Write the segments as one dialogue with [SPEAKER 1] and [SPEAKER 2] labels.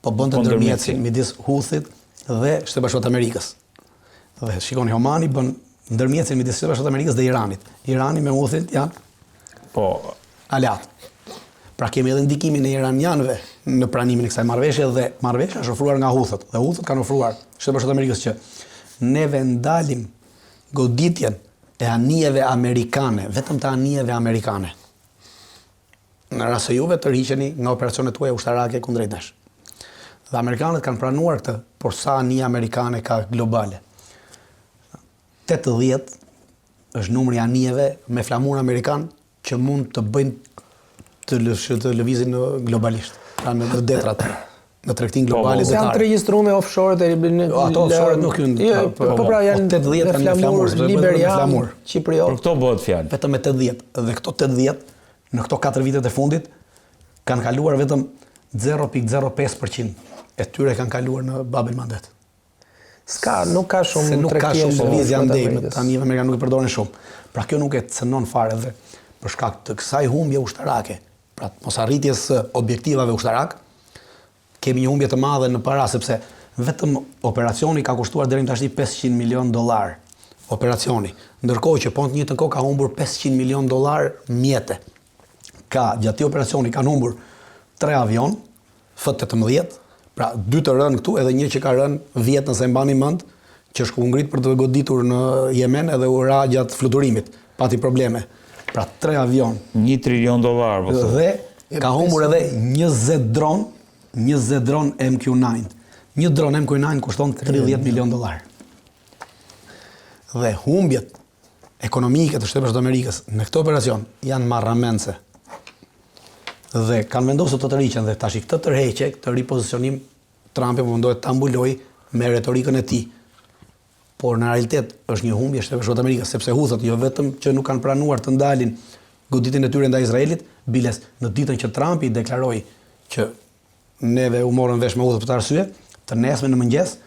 [SPEAKER 1] po bënte ndërmjetësin midis Houthit dhe Shtetit Bashkuar të Amerikës. Dhe shikoni, Omani bën ndërmjetësin midis Shtetit Bashkuar të Amerikës dhe Iranit. Irani me Houthit janë aleat. Pra kemi edhe ndikimin e iranianëve në pranimin e kësaj marrëveshje dhe marrëveshja është ofruar nga Houthit. Dhe Houthit kanë ofruar Shtetit Bashkuar të Amerikës që neve ndalim goditjen e anijeve amerikane, vetëm të anijeve amerikane. Në rast se juve të rriqeni nga operacionet tuaja ushtarake kundrejt nesh. Dhe amerikanët kanë pranuar këtë, por sa anije amerikane ka globale. 80 është numri anijeve me flamur amerikan që mund të bëjnë të lëvizin globalisht, pra në detrat, në tregtin global.
[SPEAKER 2] Janë të regjistruar offshore
[SPEAKER 1] ato offshore nuk janë.
[SPEAKER 2] Po pra janë
[SPEAKER 1] 80 janë me flamur,
[SPEAKER 2] Liberian, Cipriot.
[SPEAKER 3] Për këto bëhet fjalë.
[SPEAKER 1] Vetëm me 80 dhe këto 80 në këto 4 vitet e fundit kanë kaluar vetëm 0.05% e tyre kanë kaluar në Bab el Mandeb.
[SPEAKER 2] Nuk ka shumë
[SPEAKER 1] tregtim lëvizje andej, tani amerikanët nuk e përdoren shumë. Pra kjo nuk e cënon fare dhe për shkak të kësaj humbje ushtarake, pra mos arritjes së objektivave ushtarak, kemi një humbje të madhe në para sepse vetëm operacioni ka kushtuar deri tashti $500 milion operacioni, ndërkohë që po në të njëjtën kohë ka humbur $500 milion mjete. Gjatë këtij operacioni kanë humbur 3 avion F-18, pra 2 të rënë këtu edhe një që ka rënë vjet nëse mbani mend, që është ngrit për të goditur në Yemen edhe u ra gjatë fluturimit, pati probleme. Pra 3 avion,
[SPEAKER 3] $1 trilion.
[SPEAKER 1] Dhe ka humbur edhe 20 dron MQ-9. Një dron MQ-9 kushton $30 milion. Dhe humbjet ekonomike të Shtetit Bashkuar të Amerikës në këtë operacion janë marramense. Dhe kanë vendosur të tërhiqen dhe tash këtë tërheqje, këtë ripozicionim Trumpi mundohet ta mbulojë me retorikën e tij. Por në realitet është një humbje Shtetit Bashkuar të Amerikës, sepse Houthit jo vetëm që nuk kanë pranuar të ndalin goditjen e tyre ndaj Izraelit, biles në ditën që Trumpi deklaroi që neve u morën vesh me Houthit për të arsye, të nesme në mëngjes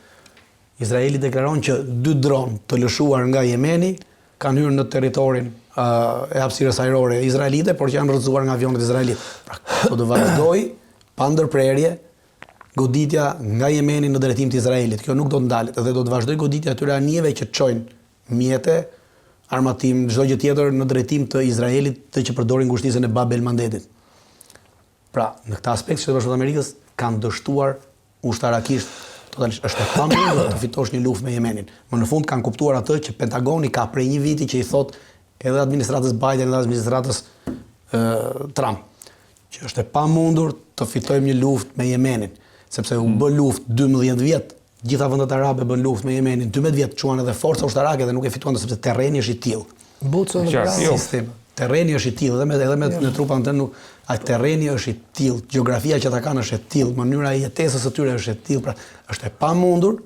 [SPEAKER 1] Izraeli deklaron që 2 dron të lëshuar nga Jemeni kanë hyrë në territorin e hapësirës ajrore izraelite, por që janë rrëzuar nga avionet izraelit. Pra, do të vazhdoj pa ndërprerje goditja nga Jemeni në drejtim të Izraelit. Kjo nuk do të ndalet dhe do të vazhdoj goditja atyre anijeve që çojnë mjete, armatim, çdo gjë tjetër në drejtim të Izraelit dhe që përdorin ngushtisën e Bab el Mandebit. Pra, në këtë aspekt Shtetet Bashkuara të Amerikës kanë dështuar ushtarakisht totalisht. Është e pamundur të fitosh një luftë me Yemenin. Më në fund kanë kuptuar atë që Pentagoni ka prej një viti që i thot edhe administratës Biden edhe administratës Trump, që është e pamundur të fitojmë një luftë me Yemenin, sepse u bë luftë 12 vjet, gjitha vendet arabe bën luftë me Yemenin, 12 vjet çuan edhe forca ushtarake dhe nuk e fituan sepse terreni është i tillë. Terreni është i tillë, edhe me në trupat të nuk, terreni është i tillë, gjeografia që ata kanë është e tillë, mënyra e jetesës së tyre është e tillë, pra është e pamundur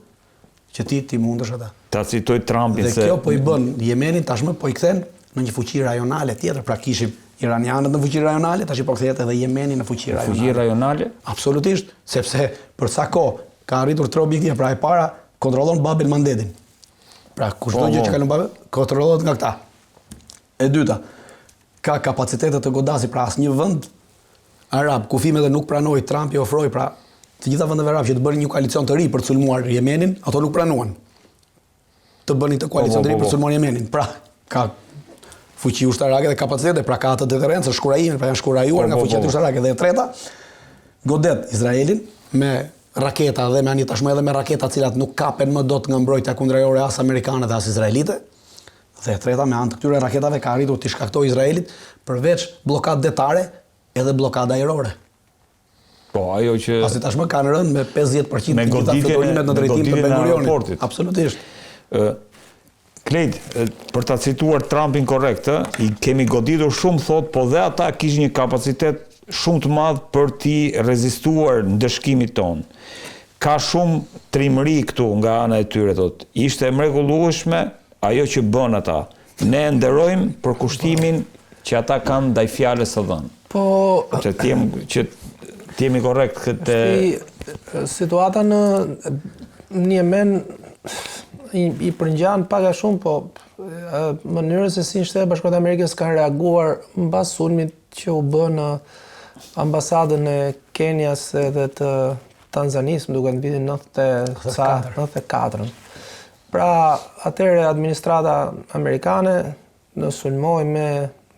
[SPEAKER 1] që ti mundesh ata.
[SPEAKER 3] Ta citoj Trumpin se
[SPEAKER 1] dhe kjo po i bën Yemenin tashmë po i kthen në një fuqi rajonale tjetër, pra kishim iranianët në fuqi rajonale, tash po kthehet edhe Yemeni në fuqi rajonale.
[SPEAKER 3] Fuqi rajonale?
[SPEAKER 1] Absolutisht, sepse për sa kohë ka arritur 3 objektive, pra e para kontrollon Bab el Mandebin. Pra kushdo gjë që kalon Bab kontrollohet nga këta. E dyta, ka kapacitete të godasi, pra asnjë vend arab, kufimet e nuk pranoi, Trumpi ofroi, pra të gjitha vendeve arabe që të bënin një koalicion të ri për të sulmuar Yemenin, ato nuk pranuan të bënin të koalicion të ri për të sulmuar Yemenin. Pra ka fuqi ushtarake dhe kapacitete, pra ka atë deterrencë, shkurajime, pra janë shkurajuar nga fuqitë ushtarake. Dhe e treta, godet Izraelin me raketa dhe me anije tashmë edhe me raketa të cilat nuk kapen më dot nga mbrojtja kundërajore as amerikane dhe as izraelite. Dhe e treta, me anë të këtyre raketave ka arritur të shkaktojë Izraelit përveç bllokadë detare edhe bllokadë ajrore.
[SPEAKER 3] Po, ajo që
[SPEAKER 1] pasi tashmë kanë rënë me 50% të gjitha fluturimet në drejtim të Ben Gurionit. Absolutisht.
[SPEAKER 3] Klejt, për ta cituar Trumpin korrekt, i kemi goditur shumë, thot, po dhe ata kishin një kapacitet shumë të madh për t'i rezistuar ndëshkimit ton. Ka shumë trimëri këtu nga ana e tyre, thot. Ishte e mrekullueshme ajo që bën ata. Ne nderojmë për kushtimin që ata kanë ndaj fjalës së dhënë.
[SPEAKER 2] Po,
[SPEAKER 3] që t'jemi korrekt këtë
[SPEAKER 2] situata në Yemen i përngjan pak a shumë, po mënyrën se si Shtetet Bashkuara të Amerikës kanë reaguar mbas sulmit që u bë në ambasadën e Kenjas edhe të Tanzanisë, më duket në vitin 94. Pra, atëherë administrata amerikane në sulmoi me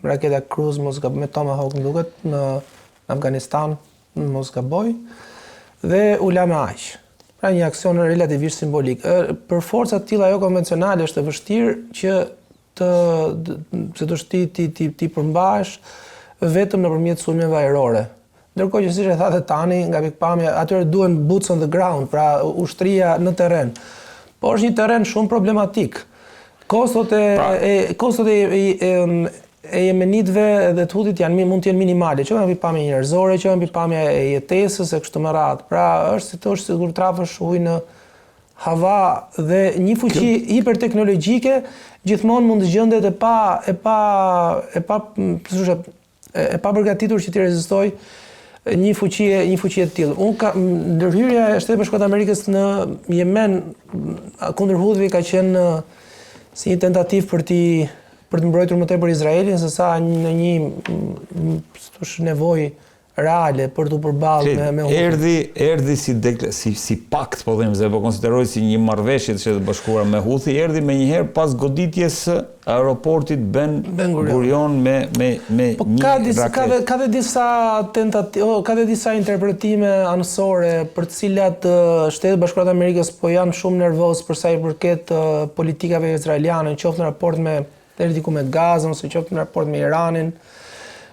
[SPEAKER 2] raketa Cruise, me Tomahawk më duket, në Afganistan, mos gaboj, dhe u la me aq. Pra një aksion relativisht simbolik. Për forca të tilla jo konvencionale është e vështirë që ti përmbash vetëm nëpërmjet sulmeve ajrore. Ndërkohë që siç e thatë tani, nga pikpamja, atyre duhen boots on the ground, pra ushtria në terren. Po është një terren shumë problematik. Kostot e jemenitëve dhe të Hutit mund të jenë minimale, që janë pikpamje njerëzore, që janë pikpamja e jetesës e kështu me radhë. Pra është sigur trafësh ujë në hava dhe një fuqi hiperteknologjike gjithmonë mund të gjendet e pa përgatitur që të rezistoj një fuqi e tillë. Ndërhyrja e Shtetit Bashkuar të Amerikës në Yemen kundër Huthive ka qenë si një tentativë për të mbrojtur më tepër Izraelin se sa në një nevojë reale për të përballë me
[SPEAKER 3] erdhi si pakt, po them, se po konsideroj si një marrëveshje të Shtetit Bashkuar me Huthi, erdhi menjëherë pas goditjes së aeroportit Ben Gurion me një raket.
[SPEAKER 2] Ka dhe disa tentativë, ka dhe disa interpretime anësore për të cilat Shtetet Bashkuara të Amerikës po janë shumë nervoz për sa i përket politikave izraeliane, qoftë në raport me me Gazën, ose qoftë në raport me Iranin.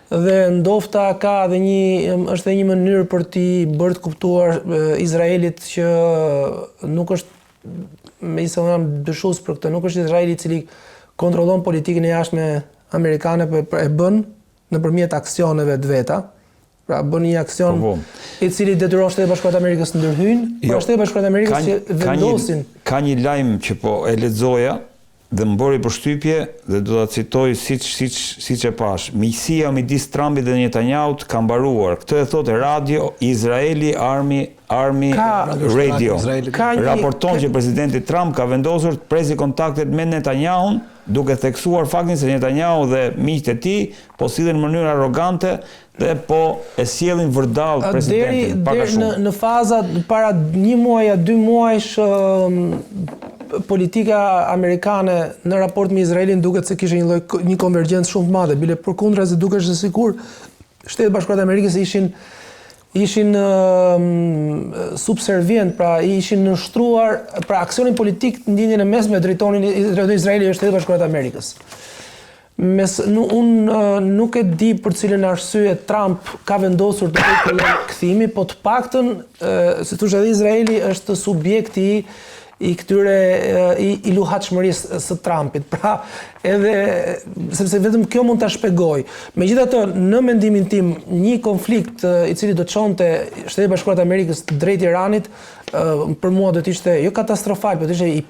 [SPEAKER 2] Dhe ndofta është dhe një mënyrë për t'i bërë të kuptuar Izraelit që nuk është, me se unë jam dyshues për këtë, nuk është Izraeli i cili kontrollon politikën e jashtme amerikane, e bën nëpërmjet aksioneve të veta. Pra bën një aksion i cili detyron Shtetet Bashkuara të Amerikës të ndërhyjnë, por Shtetet Bashkuara të Amerikës që vendosin.
[SPEAKER 3] Ka një lajm që po e lexoja dhe më bëri përshtypje dhe do ta citoj siç e pash. Miqësia midis Trumpit dhe Netanyahut ka mbaruar. Këtë e thotë Radio Israeli Army Radio. Raporton që presidenti Trump ka vendosur të presi kontaktet me Netanyahun, duke theksuar faktin se Netanyahu dhe miqtë e tij po sillen në mënyrë arrogante dhe po e sjellin vërdall presidentin pak a shumë.
[SPEAKER 2] Në faza para 1 muaji a 2 muajsh politika amerikane në raport me Izraelin duket se kishte një konvergjencë shumë të madhe, bile përkundrazi duket se sikur Shtetet Bashkuara të Amerikës ishin subservient, pra ishin nështruar, pra aksionin politik në ndjenjën e mesme drejtonin Izraeli dhe Shtetet Bashkuara të Amerikës. Unë nuk e di për cilën arsye Trump ka vendosur të bëjë kthimi, po të paktën, si thosh edhe Izraeli është subjekti i këtyre i luhatshmërisë së Trumpit. Pra, edhe sepse vetëm kjo mund ta shpjegoj. Megjithatë, në mendimin tim, një konflikt i cili do të çonte Shtetet Bashkuara të Amerikës drejt Iranit, për mua do të ishte jo katastrofal, por do të ishte i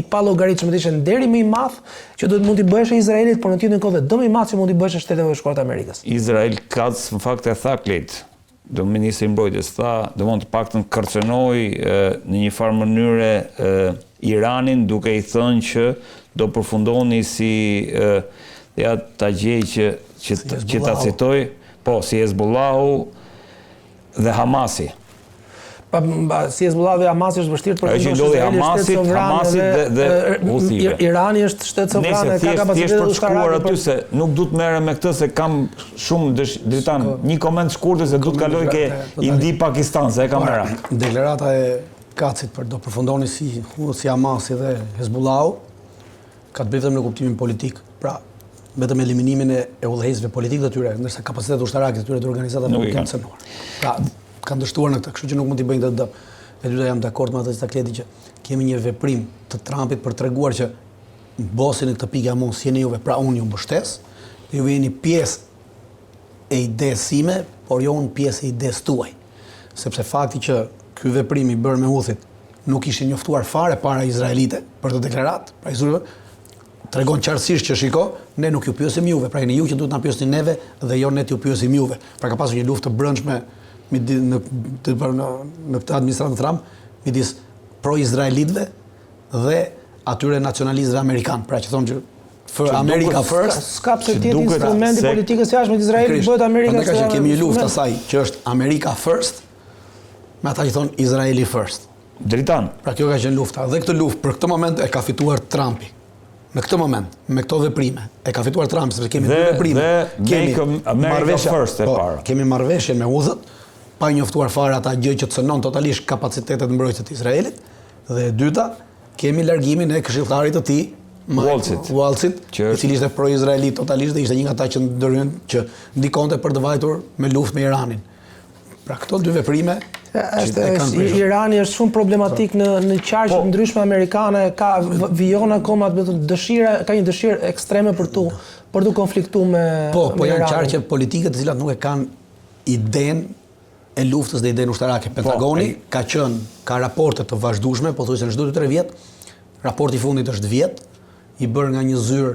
[SPEAKER 2] pa llogaritshëm, do të ishte deri më i madh që do të mund t'i bëhesh Izraelit, por në të njëjtën kohë dhe dëm i madh që mund t'i bëhesh Shtetet Bashkuara të Amerikës.
[SPEAKER 3] Izrael ka në fakt e tha Klet, do ministri i mbrojtjes tha, do mund të paktën kërcënoi në një farë mënyre Iranin, duke i thënë që do përfundoni si ta gjej që ta citoj, po si Hezbollahu dhe Hamasi.
[SPEAKER 2] Si Hezbollah dhe Hamasi është vështirë për
[SPEAKER 3] të ndodhi Hamasit dhe Huthive.
[SPEAKER 2] Irani është shtet sovran e ka kapacitet
[SPEAKER 3] ushtarake aty se nuk duhet merrem me këtë se kam shumë dritan. Një koment shkurtër se duhet kaloj ke Indi Pakistan se e kam merr.
[SPEAKER 1] Deklarata e Kacit për do përfundoni si Hamasi dhe Hezbollahu ka të bëjë vetëm në kuptimin politik. Pra, vetëm eliminimin e udhëheqësve politikë të tyre, ndërsa kapacitetet ushtarake të tyre të organizatave nuk kanë cënuar. Pra, kanë dështuar në këtë, kështu që nuk mund t'i bëjnë këtë dëm. E dyta jam dakord me atë që ta Kleti që kemi një veprim të Trumpit për treguar që bosi në këtë pikë mos jeni juve, pra unë ju mbështes, dhe ju jeni pjesë e idesë sime, por jo unë pjesë e idesë tuaj. Sepse fakti që ky veprim i bërë me Huthit nuk ishte njoftuar fare para izraelite për të deklaratë, pra tregon qartësisht që shiko, ne nuk ju pyesim juve, pra jeni ju që duhet na pyesni neve dhe jo ne t'ju pyesim juve. Pra ka pasur një luftë të brendshme në këtë administratë Trump midis pro-izraelitëve dhe atyre nacionalistëve amerikanë. Pra që thonë që America first.
[SPEAKER 2] S'ka pse të jetë instrumenti politikës jashtme të Izraelit bëhet Amerika.
[SPEAKER 1] Prandaj që kemi një luftë asaj që është America first, me ata që thonë Izraeli first.
[SPEAKER 3] Dritan.
[SPEAKER 1] Pra kjo ka qenë lufta. Dhe këtë luftë për këtë moment e ka fituar Trumpi. Në këtë moment, me këto veprime, e ka fituar Trump, sepse kemi dy veprime.
[SPEAKER 3] Make America first e para.
[SPEAKER 1] Kemi marrëveshjen me Hudhët, pa njoftuar fare ata gjë që cënon totalisht kapacitetet mbrojtëse të Izraelit, dhe e dyta, kemi largimin e këshilltarit të tij, Walzit, i cili ishte pro-izraeli totalisht dhe ishte një nga ata që ndikonte për të vajtur me luftë me Iranin. Pra këto dy veprime
[SPEAKER 2] Irani është shumë problematik në qarqe ndryshme amerikane, vijon akoma ka një dëshirë ekstreme për të konfliktuar me
[SPEAKER 1] Po janë qarqe politike të cilat nuk e kanë idenë e luftës dhe idenë ushtarake. Pentagoni ka raporte të vazhdueshme, pothuajse në çdo 2-3 vjet. Raporti i fundit është vjet, i bërë nga një zyrë,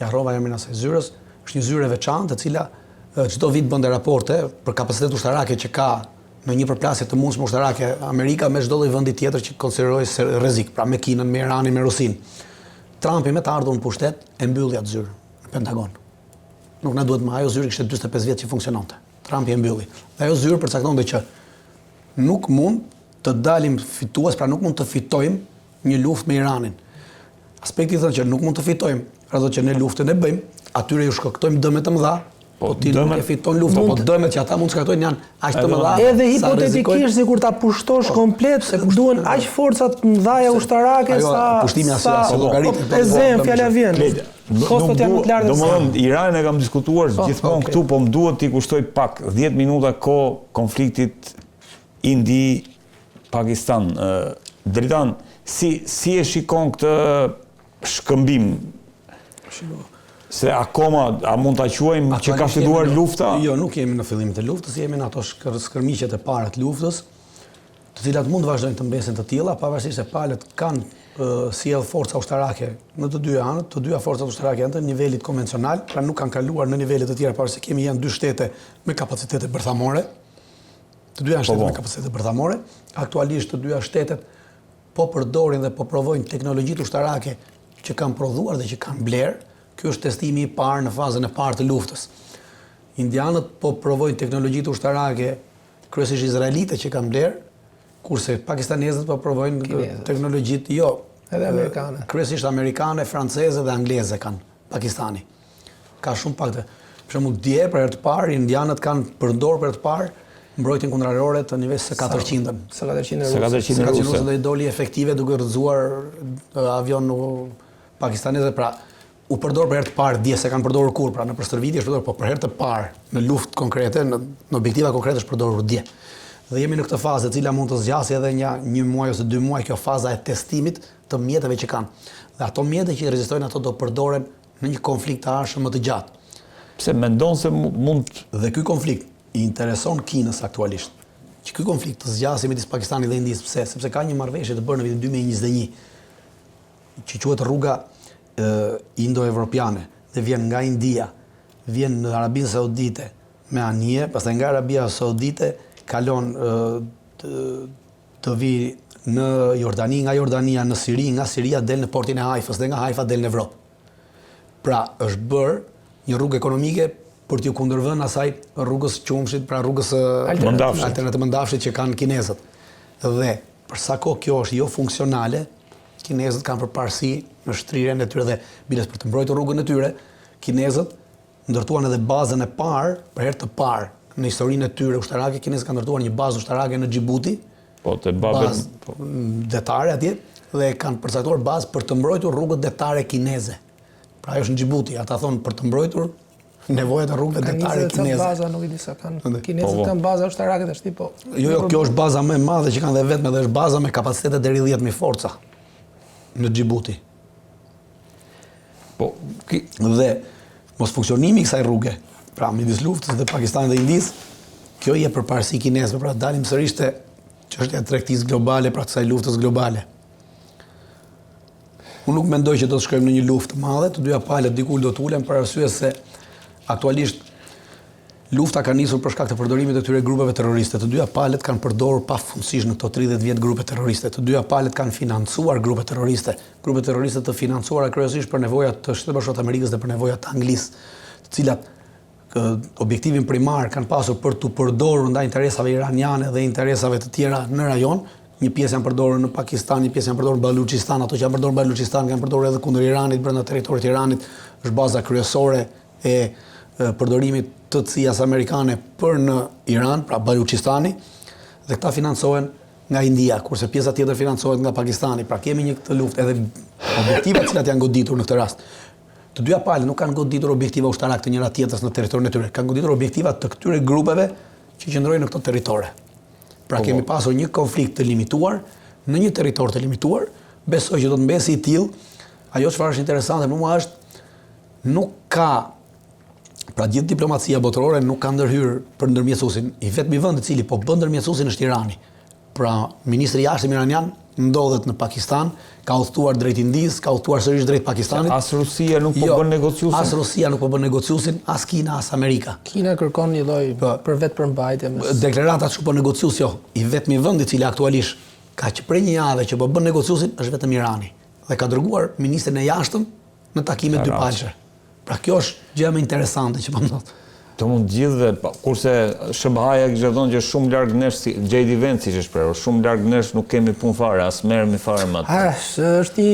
[SPEAKER 1] ja harrova emrin asaj zyrës, është një zyrë e veçantë e cila çdo vit bën raporte për kapacitet ushtarake që ka në një përplasje të mundshme ushtarake Amerika me çdo lloj vendi tjetër që konsiderohej rrezik, pra me Kinën, me Iranin, me Rusinë. Trumpi me të ardhur në pushtet e mbylli atë zyrë në Pentagon. Nuk na duhet më, ajo zyrë kishte 45 vjet që funksiononte. Trumpi e mbylli. Dhe ajo zyrë përcaktonte që nuk mund të dalim fitues, pra nuk mund të fitojmë një luftë me Iranin. Aspekti thënë që nuk mund të fitojmë, pra do që ne luftën e bëjmë, atyre ju shkaktojmë dëme të mëdha, po ti nuk e fiton luftën, po dëmet që ata mund të shkaktojnë janë aq të mëdha.
[SPEAKER 2] Edhe hipotetikisht sikur ta pushtosh komplet, duhen aq forca të mëdha ushtarake sa
[SPEAKER 1] pushtimi as llogaritë.
[SPEAKER 2] E zem, fjala vjen. Kostot janë më të larta.
[SPEAKER 3] Domethënë Iranin e kam diskutuar gjithmonë këtu, po më duhet t'i kushtoj pak 10 minuta kohë konfliktit Indi-Pakistan. Dritan, si e shikon këtë shkëmbim? Se akoma, a mund ta quajmë që ka filluar lufta?
[SPEAKER 1] Jo, nuk jemi në fillimin e luftës, jemi në ato skërmiqet e para të luftës, të cilat mund të vazhdojnë të mbesin të tilla, pavarësisht se palët kanë sjell forca ushtarake në të dyja anët, të dyja forcat ushtarake janë të nivelit konvencional, pra nuk kanë kaluar në nivele të tjera, pavarësisht se kemi janë dy shtete me kapacitete bërthamore. Të dyja janë shtete me kapacitete bërthamore. Aktualisht të dyja shtetet po përdorin dhe po provojnë teknologjitë ushtarake që kanë prodhuar dhe që kanë bler. Ky është testimi i parë në fazën e parë të luftës. Indianët po provojnë teknologjitë ushtarake kryesisht izraelite që kanë bler, kurse pakistanezët po provojnë teknologjitë
[SPEAKER 2] edhe amerikane.
[SPEAKER 1] Kryesisht amerikane, franceze dhe angleze kanë Pakistani. Ka shumë pak të. Për shembull, dje për herë të parë indianët kanë përdorur për herë të parë mbrojtjen kundërore të nivelit së 400-ën.
[SPEAKER 2] Së 400
[SPEAKER 1] rusë dhe i doli efektive duke rrëzuar avion pakistaneze, pra u përdor për herë të parë, dje se kanë përdorur kur, pra në përstërvitje është përdorur, po për herë të parë në luftë konkrete, në objektiva konkrete është përdorur dje. Dhe jemi në këtë fazë e cila mund të zgjasë edhe një muaj ose 2 muaj, kjo faza e testimit të mjeteve që kanë. Dhe ato mjete që i rezistojnë ato do përdoren në një konflikt të arshëm më të gjatë.
[SPEAKER 3] Pse mendon se mund
[SPEAKER 1] dhe ky konflikt i intereson Kinës aktualisht. Që ky konflikt të zgjasë midis Pakistanit dhe Indisë, pse? Sepse ka një marrëveshje të bërë në vitin 2021 që quhet rruga indo-evropiane dhe vjen nga India, vjen në Arabinë Saudite me anije, pastaj nga Arabia Saudite kalon të vi në Jordani, nga Jordania në Siri, nga Siria del në portin e Haifës dhe nga Haifa del në Evropë. Pra është bërë një rrugë ekonomike për t'ju kundërvënë asaj rrugës qumshit, pra rrugës alternative mëndafshit që kanë kinezët. Dhe përsa kohë kjo është jo funksionale, kinezët kanë përparësi në shtrirjen e tyre dhe biles për të mbrojtur rrugën e tyre, kinezët ndërtuan edhe bazën e parë, për herë të parë në historinë e tyre ushtarake, kinezët kanë ndërtuar një bazë ushtarake në Djibouti, bazë detare atje, dhe kanë përcaktuar bazë për të mbrojtur rrugët detare kineze. Pra ajo është në Djibouti, ata thonë për të mbrojtur nevojat e rrugëve detare kineze.
[SPEAKER 2] Baza nuk i di sa kanë. Kinezët kanë baza ushtarake tash po.
[SPEAKER 1] Jo, kjo është baza më e madhe që kanë dhe vetëm dhe është baza me kapacitete deri 10.000 forca në Djibouti. Dhe mos funksionimi i kësaj rruge, pra midis luftës dhe Pakistanit dhe Indisë, kjo je përparësi kinezëve, pra dalim sërish te çështja e tregtisë globale, pra kësaj luftës globale. Unë nuk mendoj që do të shkojmë në një luftë të madhe, të dyja palët diku do të ulen për arsye se aktualisht lufta ka nisur për shkak të përdorimit të këtyre grupeve terroriste. Të dyja palët kanë përdorur pafundësisht në këto 30 vjet grupe terroriste. Të dyja palët kanë financuar grupe terroriste të financuara kryesisht për nevojat të Shtetit Bashkuar të Amerikës dhe për nevojat të Anglisë, të cilat objektivin primar kanë pasur për të përdorur ndaj interesave iraniane dhe interesave të tjera në rajon. Një pjesë janë përdorur në Pakistan, një pjesë janë përdorur në Baluchistan, ato që janë përdorur në Baluchistan kanë përdorur edhe kundër Iranit, brenda territorit të Iranit, është baza kryesore e përdorimit të CIA-s amerikane për në Iran, pra Baluchistani, dhe këta financohen nga India, kurse pjesa tjetër financohet nga Pakistani. Pra kemi një këtë luftë, edhe objektivat cilat janë goditur në këtë rast. Të dyja palët nuk kanë goditur objektiva ushtarak të njëra tjetrës në territorin e tyre, kanë goditur objektiva të këtyre grupeve që qëndrojnë në këto territore. Pra kemi pasur një konflikt të limituar në një territor të limituar, besoj që do të mbesi i tillë. Ajo çfarë është interesante për mua është nuk ka, pra gjithë diplomacia botërore nuk ka ndërhyrë për ndërmjetësuesin. I vetmi vend i cili po bën ndërmjetësuesin është Irani. Pra ministri i jashtëm iranian ndodhet në Pakistan, ka udhëtuar drejt Indisë, ka udhëtuar sërish drejt Pakistanit.
[SPEAKER 3] As Rusia nuk po bën negociusin?
[SPEAKER 1] As Rusia nuk po bën negociusin, as Kina, as Amerika.
[SPEAKER 2] Kina kërkon një lloj për vetë përmbajtje.
[SPEAKER 1] Deklaratat që po negocius jo. I vetmi vend i cili aktualisht ka që prej një javë që po bën negociusin është vetëm Irani. Dhe ka dërguar ministrin e jashtëm në takime dypalëshe. Pra kjo është gjë më interesante që po ndodh.
[SPEAKER 3] Të mund gjithë dhe, kurse SBH-ja kishte thonë që shumë larg nesh, si J.D. Vance ishte shprehur, shumë larg nesh nuk kemi punë fare, as merremi fare me atë.
[SPEAKER 2] Është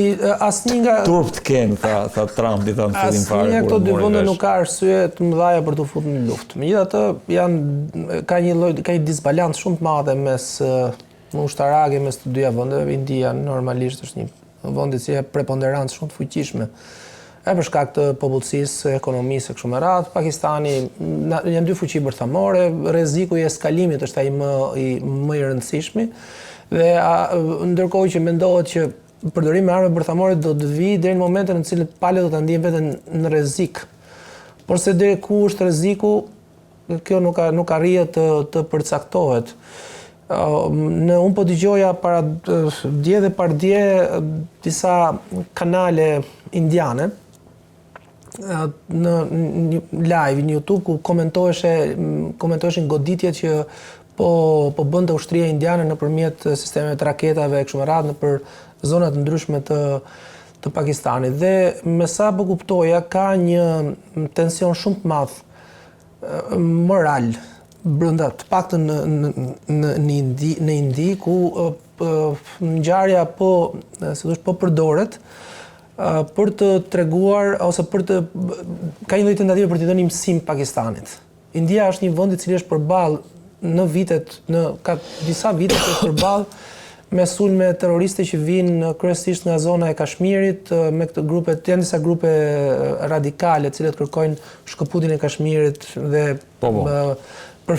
[SPEAKER 2] asnjë nga
[SPEAKER 3] turp të kemi, tha Trumpi tha në fillim fare.
[SPEAKER 2] Asnjë nga këto dy vende nuk ka arsye të mëdha për të futur në luftë. Megjithatë, ka një disbalancë shumë të madhe mes ushtarake mes të dyja vendeve. India normalisht është një vend i cili ka preponderancë shumë të fuqishme. Për shkak të popullsisë, ekonomisë e kështu me radhë. Pakistani janë dy fuqi bërthamore, rreziku i eskalimit është ai më i rëndësishmi dhe ndërkohë që mendohet që përdorimi me armë bërthamore do të vijë deri në momentin në cilin palët do ta ndjejnë veten në rrezik. Por se deri ku është rreziku, kjo nuk arrihet të përcaktohet. Unë po dëgjoja para dje dhe pardje disa kanale indiane në live në YouTube ku komentoheshin goditjet që po bënte ushtria indiane nëpërmjet sistemeve të raketave e kështu me radhë nëpër zona të ndryshme të Pakistanit. Dhe me sa po kuptoja ka një tension shumë të madh moral brenda të paktën në Indi ku ngjarja po përdoret për të treguar ose ka një lloj tentative për të dhënë mësim Pakistanit. India është një vend i cili është përballë ka disa vite që është përballë me sulme terroriste që vijnë kryesisht nga zona e Kashmirit me këtë grupe, janë disa grupe radikale të cilët kërkojnë shkëputjen e Kashmirit dhe për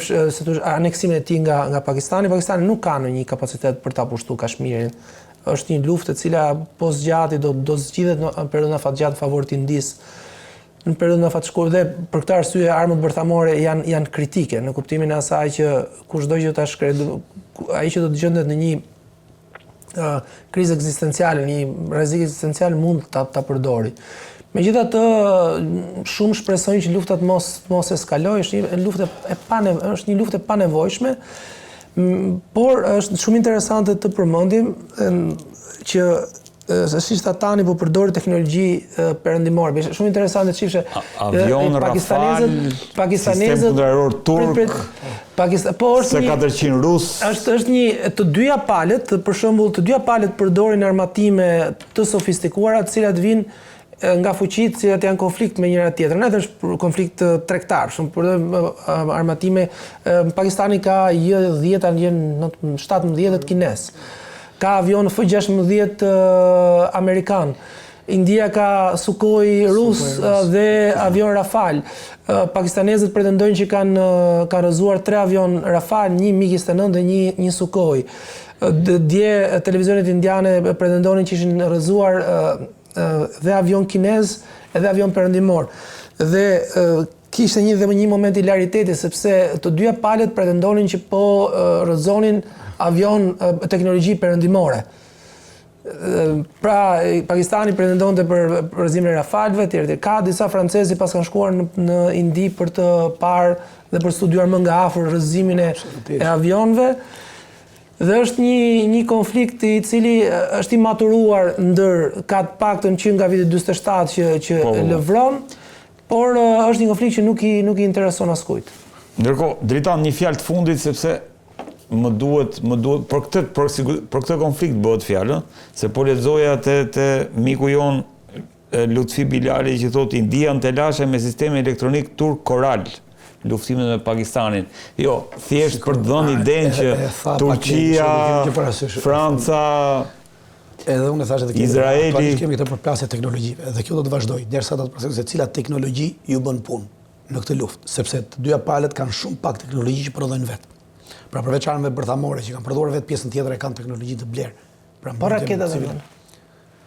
[SPEAKER 2] aneksimin e tij nga Pakistani. Pakistani nuk ka në një kapacitet për ta pushtuar Kashmirin. Është një luftë e cila po zgjati do zgjidhet në periudhën afatgjatë në favor të Indisë. Në periudhën afatshkurtër dhe për këtë arsye armët bërthamore janë kritike në kuptimin e asaj që kushdo që ai që do të gjendet në një krizë ekzistenciale, një rrezik ekzistencial mund ta përdori. Megjithatë, shumë shpresojnë që lufta mos eskalojë, është një luftë e panevojshme. Por është shumë interesante të përmendim që ishte tani po përdori teknologji perëndimore. Është shumë interesante të shifshe
[SPEAKER 3] avion Rafale, sistem kundëror turk, S-400 rus.
[SPEAKER 2] Është një të dyja palët, për shembull, të dyja palët përdorin armatime të sofistikuara, të cilat vijnë nga fuqitë të cilat janë konflikt me njëra tjetrën. Edhe është konflikt tregtar. Armatime Pakistani ka J-10, 17 kines. Ka avion F-16 amerikan. India ka Sukhoi rus dhe avion Rafale. Pakistanezët pretendojnë që kanë rrëzuar 3 avion Rafale, një MiG-29 dhe një Sukhoi. Dje televizionet indiane pretendonin që ishin rrëzuar dhe avion kinez edhe avion perëndimor. Dhe kishte një moment hilariteti sepse të dyja palët pretendonin që po rrëzonin avion teknologji perëndimore. Pra Pakistani pretendonte për rrëzimin e Rafaleve, tjerë. Ka disa francezë pas kanë shkuar në Indi për të parë dhe për studiuar më nga afër rrëzimin e avionëve. Dhe është një konflikt i cili është i maturuar ka të paktën që nga viti 47 që lëvron, Por është një konflikt që nuk i intereson askujt.
[SPEAKER 3] Ndërkohë, Dritan, një fjalë të fundit sepse më duhet për këtë konflikt bëhet fjalë, se po lexoja te miku jon Lutfi Bilali që thotë India në telashe me sistemi elektronik turk Koral, luftimet me Pakistanin. Jo, thjesht për të dhënë idenë që Turqia, Franca,
[SPEAKER 1] edhe unë thashë edhe
[SPEAKER 3] Izraeli
[SPEAKER 1] kemi këtë përplasje teknologjive dhe kjo do të vazhdojë derisa do të përcaktojë se cilat teknologji ju bën punë në këtë luftë, sepse të dyja palët kanë shumë pak teknologji që prodhojnë vetë. Pra përveç armëve bërthamore që kanë prodhuar vetë, pjesën tjetër e kanë teknologji të blerë. Pra
[SPEAKER 2] Po raketat